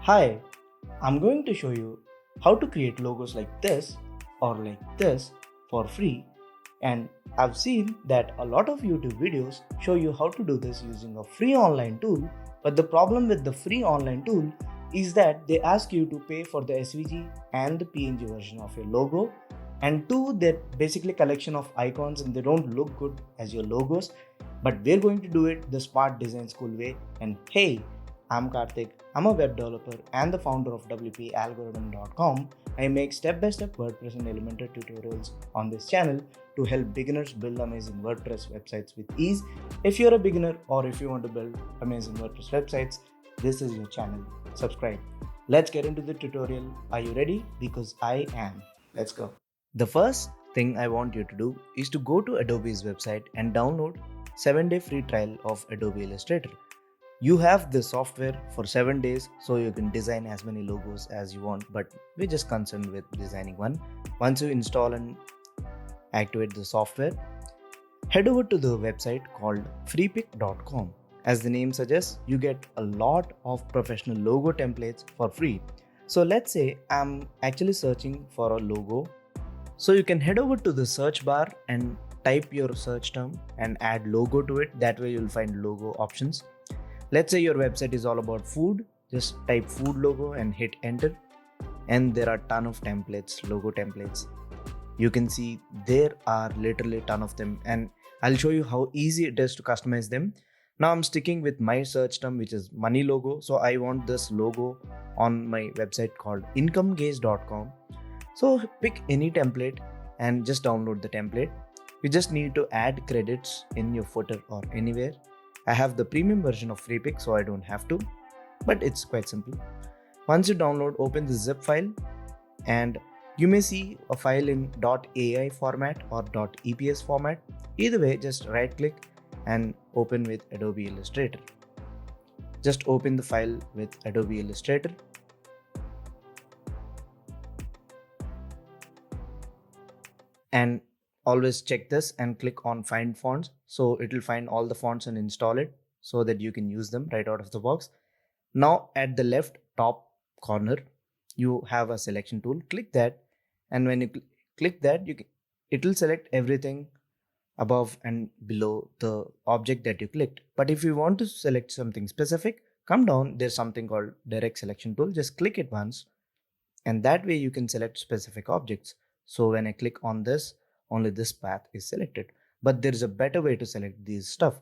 Hi, I'm going to show you how to create logos like this or like this for free, and I've seen that a lot of YouTube videos show you how to do this using a free online tool, but the problem with the free online tool is that they ask you to pay for the SVG and the PNG version of your logo, and two, they're basically collection of icons and they don't look good as your logos, but we're going to do it the smart design school way. And hey, I'm Karthik. I'm a web developer and the founder of Wpalgoridm.com. I make step-by-step WordPress and Elementor tutorials on this channel to help beginners build amazing WordPress websites with ease. If you're a beginner or if you want to build amazing WordPress websites, this is your channel. Subscribe. Let's get into the tutorial. Are you ready? Because I am. Let's go. The first thing I want you to do is to go to Adobe's website and download 7-day free trial of Adobe Illustrator. You have the software for 7 days, so you can design as many logos as you want, but we're just concerned with designing one. Once you install and activate the software, head over to the website called freepik.com. As the name suggests, you get a lot of professional logo templates for free. So let's say I'm actually searching for a logo. So you can head over to the search bar and type your search term and add logo to it. That way you'll find logo options. Let's say your website is all about food, just type food logo and hit enter. And there are a ton of templates, logo templates. You can see there are literally a ton of them, and I'll show you how easy it is to customize them. Now I'm sticking with my search term, which is money logo. So I want this logo on my website called incomegauge.com. So pick any template and just download the template. You just need to add credits in your footer or anywhere. I have the premium version of Freepik, so I don't have to, but it's quite simple. Once you download, open the zip file, and you may see a file in .ai format or .eps format. Either way, just right click and open with Adobe Illustrator. Just open the file with Adobe Illustrator. And always check this and click on find fonts, so it will find all the fonts and install it so that you can use them right out of the box. Now at the left top corner you have a selection tool. Click that, and when you click that, it will select everything above and below the object that you clicked. But if you want to select something specific, come down, there's something called direct selection tool. Just click it once, and that way you can select specific objects. So when I click on this, only this path is selected. But there is a better way to select these stuff.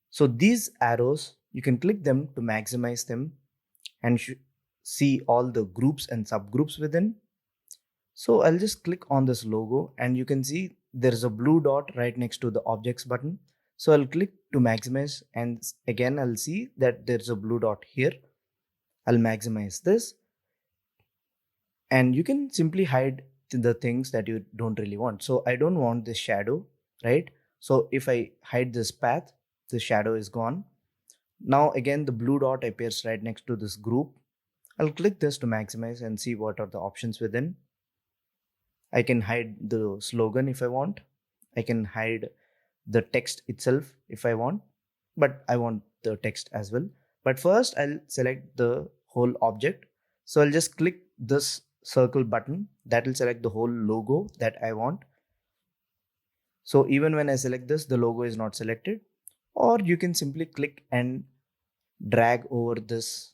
So these arrows, you can click them to maximize them and see all the groups and subgroups within. So I'll just click on this logo, and you can see there is a blue dot right next to the objects button. So I'll click to maximize, and again I'll see that there's a blue dot here. I'll maximize this, and you can simply hide the things that you don't really want. So I don't want this shadow, right? So if I hide this path, the shadow is gone. Now again the blue dot appears right next to this group. I'll click this to maximize and see what are the options within. I can hide the slogan if I want. I can hide the text itself if I want, but I want the text as well. But first I'll select the whole object. So I'll just click this circle button that will select the whole logo that I want. So even when I select this, the logo is not selected. Or you can simply click and drag over this,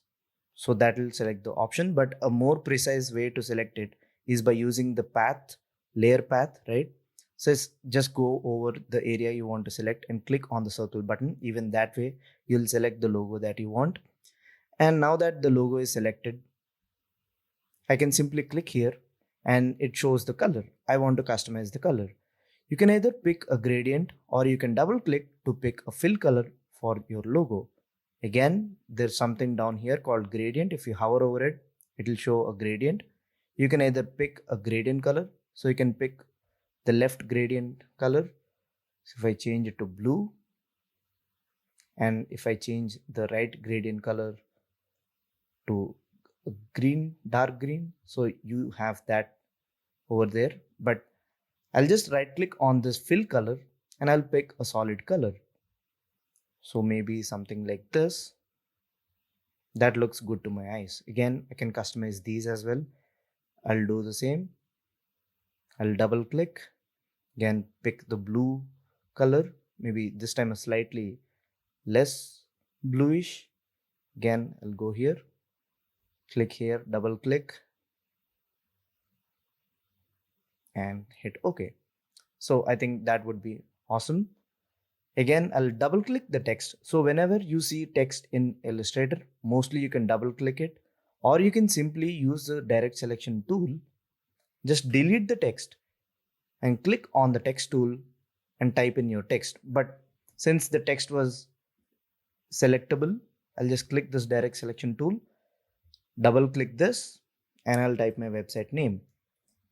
so that will select the option. But a more precise way to select it is by using the path, layer path, right? So just go over the area you want to select and click on the circle button. Even that way you'll select the logo that you want. And now that the logo is selected, I can simply click here and it shows the color. I want to customize the color. You can either pick a gradient or you can double click to pick a fill color for your logo. Again, there's something down here called gradient. If you hover over it, it will show a gradient. You can either pick a gradient color. So you can pick the left gradient color. So if I change it to blue, and if I change the right gradient color to green, dark green, so you have that over there. But I'll just right click on this fill color and I'll pick a solid color. So maybe something like this. That looks good to my eyes. Again, I can customize these as well. I'll do the same. I'll double click. Again, pick the blue color. Maybe this time a slightly less bluish. Again, I'll go here, click here, double click, and hit OK. So I think that would be awesome. Again, I'll double click the text. So whenever you see text in Illustrator, mostly you can double click it, or you can simply use the direct selection tool. Just delete the text and click on the text tool and type in your text. But since the text was selectable, I'll just click this direct selection tool, double click this, and I'll type my website name,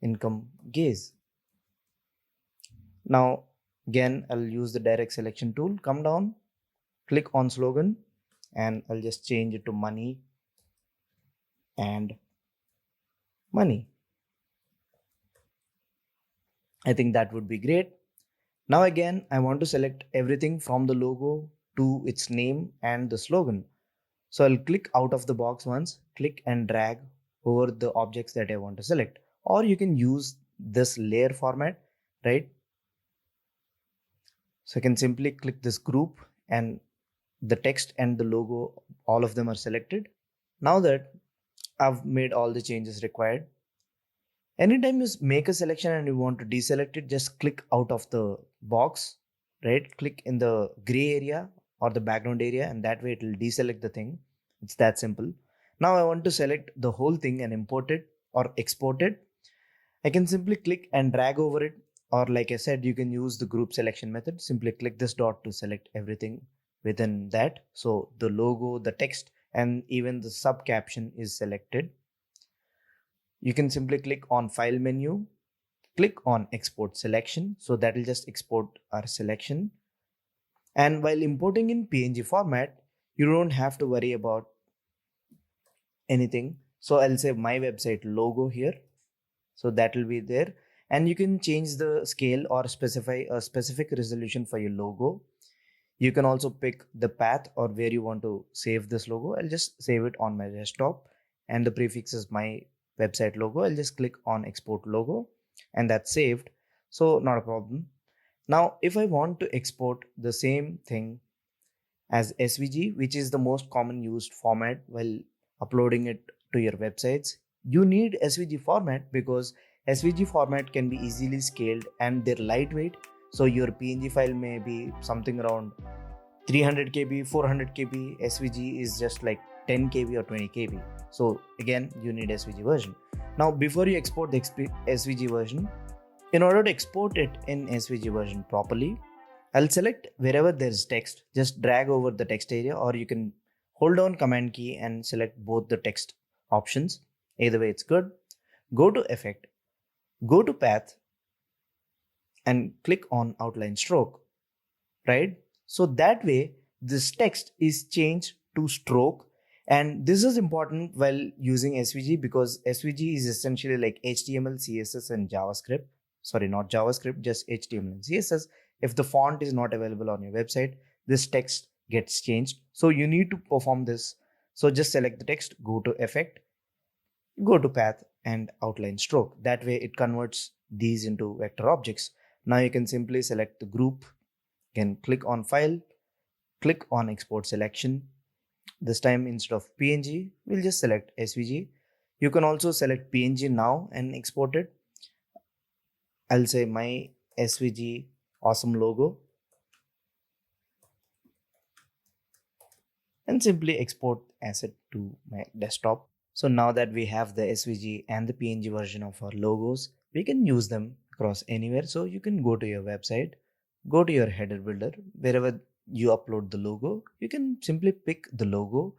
Income Gaze. Now, again, I'll use the direct selection tool, come down, click on slogan, and I'll just change it to money and money. I think that would be great. Now again, I want to select everything from the logo to its name and the slogan. So I'll click out of the box once, click and drag over the objects that I want to select. Or you can use this layer format, right? So I can simply click this group and the text and the logo, all of them are selected. Now that I've made all the changes required, anytime you make a selection and you want to deselect it, just click out of the box, right? Click in the gray area or the background area, and that way it will deselect the thing. It's that simple. Now I want to select the whole thing and import it or export it. I can simply click and drag over it, or like I said, you can use the group selection method. Simply click this dot to select everything within that. So the logo, the text, and even the sub caption is selected. You can simply click on file menu, click on export selection. So that will just export our selection. And while importing in PNG format, you don't have to worry about anything. So I'll say my website logo here. So that will be there. And you can change the scale or specify a specific resolution for your logo. You can also pick the path or where you want to save this logo. I'll just save it on my desktop, and the prefix is my website logo. I'll just click on export logo, and that's saved. So not a problem. Now, if I want to export the same thing as SVG, which is the most common used format while uploading it to your websites, you need SVG format because SVG format can be easily scaled and they're lightweight. So your PNG file may be something around 300 KB, 400 KB. SVG is just like 10 KB or 20 KB. So again, you need SVG version. Now, before you export the SVG version, in order to export it in SVG version properly, I'll select wherever there's text, just drag over the text area, or you can hold down command key and select both the text options. Either way, it's good. Go to effect, go to path, and click on outline stroke, right? So that way this text is changed to stroke. And this is important while using SVG because SVG is essentially like HTML, CSS, and JavaScript. Sorry, not JavaScript, just HTML and CSS. If the font is not available on your website, this text gets changed. So you need to perform this. So just select the text, go to effect, go to path, and outline stroke. That way it converts these into vector objects. Now you can simply select the group, can click on file, click on export selection. This time instead of PNG, we'll just select SVG. You can also select PNG now and export it. I'll say my SVG awesome logo and simply export asset to my desktop. So now that we have the SVG and the PNG version of our logos, we can use them across anywhere. So you can go to your website, go to your header builder, wherever you upload the logo, you can simply pick the logo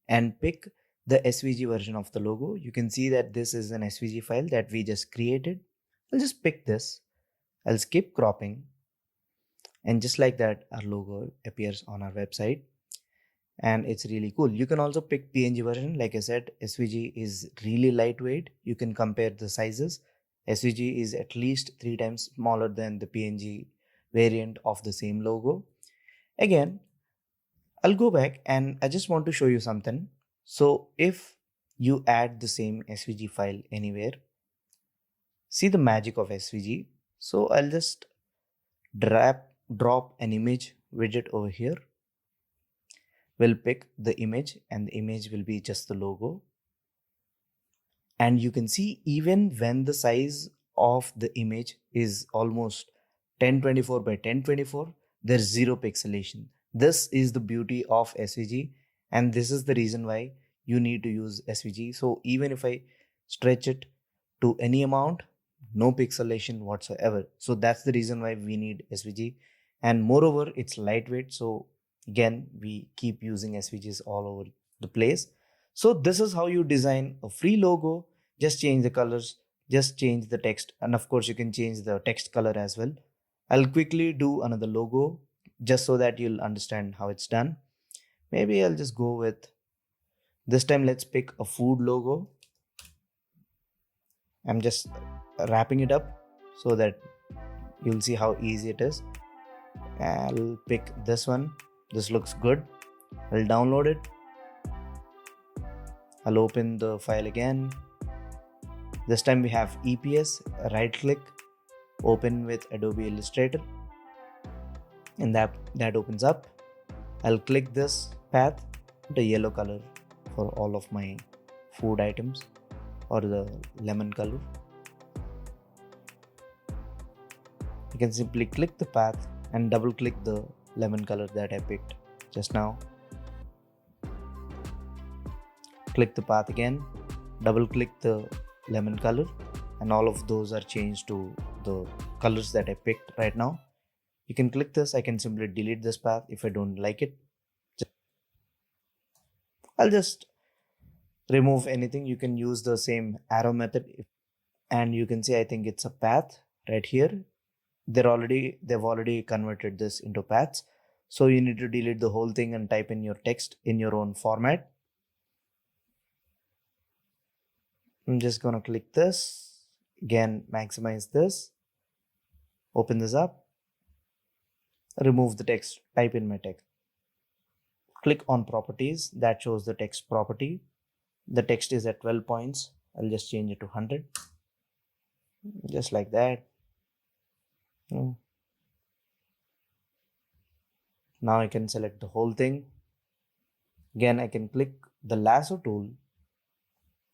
and pick the SVG version of the logo. You can see that this is an SVG file that we just created. I'll just pick this. I'll skip cropping. And just like that, our logo appears on our website. And it's really cool. You can also pick PNG version. Like I said, SVG is really lightweight. You can compare the sizes. SVG is at least 3 times smaller than the PNG variant of the same logo. Again, I'll go back and I just want to show you something. So if you add the same SVG file anywhere, see the magic of SVG. So I'll just drop an image widget over here. We'll pick the image and the image will be just the logo. And you can see even when the size of the image is almost 1024 by 1024, there's zero pixelation. This is the beauty of SVG, and this is the reason why you need to use SVG. So even if I stretch it to any amount, no pixelation whatsoever. So that's the reason why we need SVG. And moreover, it's lightweight. So again, we keep using SVGs all over the place. So this is how you design a free logo. Just change the colors, just change the text, and of course you can change the text color as well. I'll quickly do another logo just so that you'll understand how it's done. Maybe I'll just go with, this time let's pick a food logo. I'm just wrapping it up so that you'll see how easy it is. I'll pick this one. This looks good. I'll download it. I'll open the file again. This time we have EPS, right click, open with Adobe Illustrator, and that opens up. I'll click this path, the yellow color for all of my food items, or the lemon color. You can simply click the path and double click the lemon color that I picked just now. Click the path again, double click the lemon color, and all of those are changed to the colors that I picked right now. You can click this. I can simply delete this path if I don't like it. I'll just remove anything. You can use the same arrow method, and you can see I think it's a path right here. They've already converted this into paths. So you need to delete the whole thing and type in your text in your own format. I'm just going to click this. Again, maximize this. Open this up. Remove the text. Type in my text. Click on properties. That shows the text property. The text is at 12 points. I'll just change it to 100. Just like that. Now I can select the whole thing. Again, I can click the lasso tool,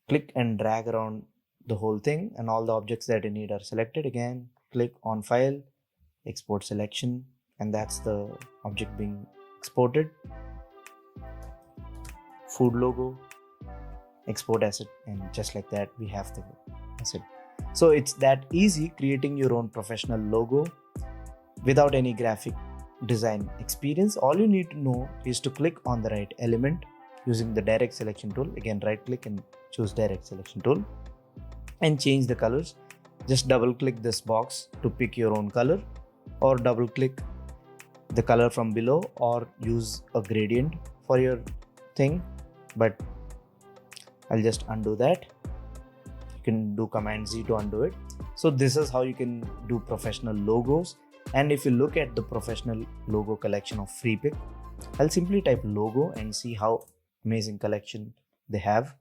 click and drag around the whole thing, and all the objects that I need are selected. Again, click on file, export selection, and that's the object being exported. Food logo, export asset, and just like that we have the asset. So it's that easy creating your own professional logo without any graphic design experience. All you need to know is to click on the right element using the direct selection tool. Again, right click and choose direct selection tool and change the colors. Just double click this box to pick your own color, or double click the color from below, or use a gradient for your thing. But I'll just undo that. You can do Command Z to undo it. So this is how you can do professional logos. And if you look at the professional logo collection of Freepik, I'll simply type logo and see how amazing collection they have.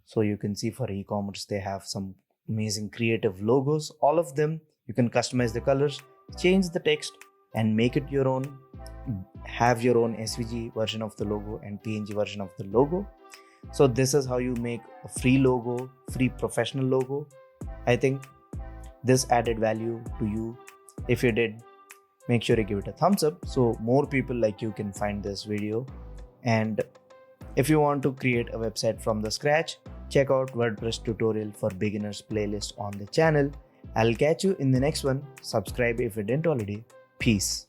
So you can see for e-commerce, they have some amazing creative logos. All of them, you can customize the colors, change the text, and make it your own. Have your own SVG version of the logo and PNG version of the logo. So this is how you make a free logo, free professional logo. I think this added value to you. If you did, make sure you give it a thumbs up so more people like you can find this video. And if you want to create a website from the scratch, check out WordPress tutorial for beginners playlist on the channel. I'll catch you in the next one. Subscribe if you didn't already. Peace.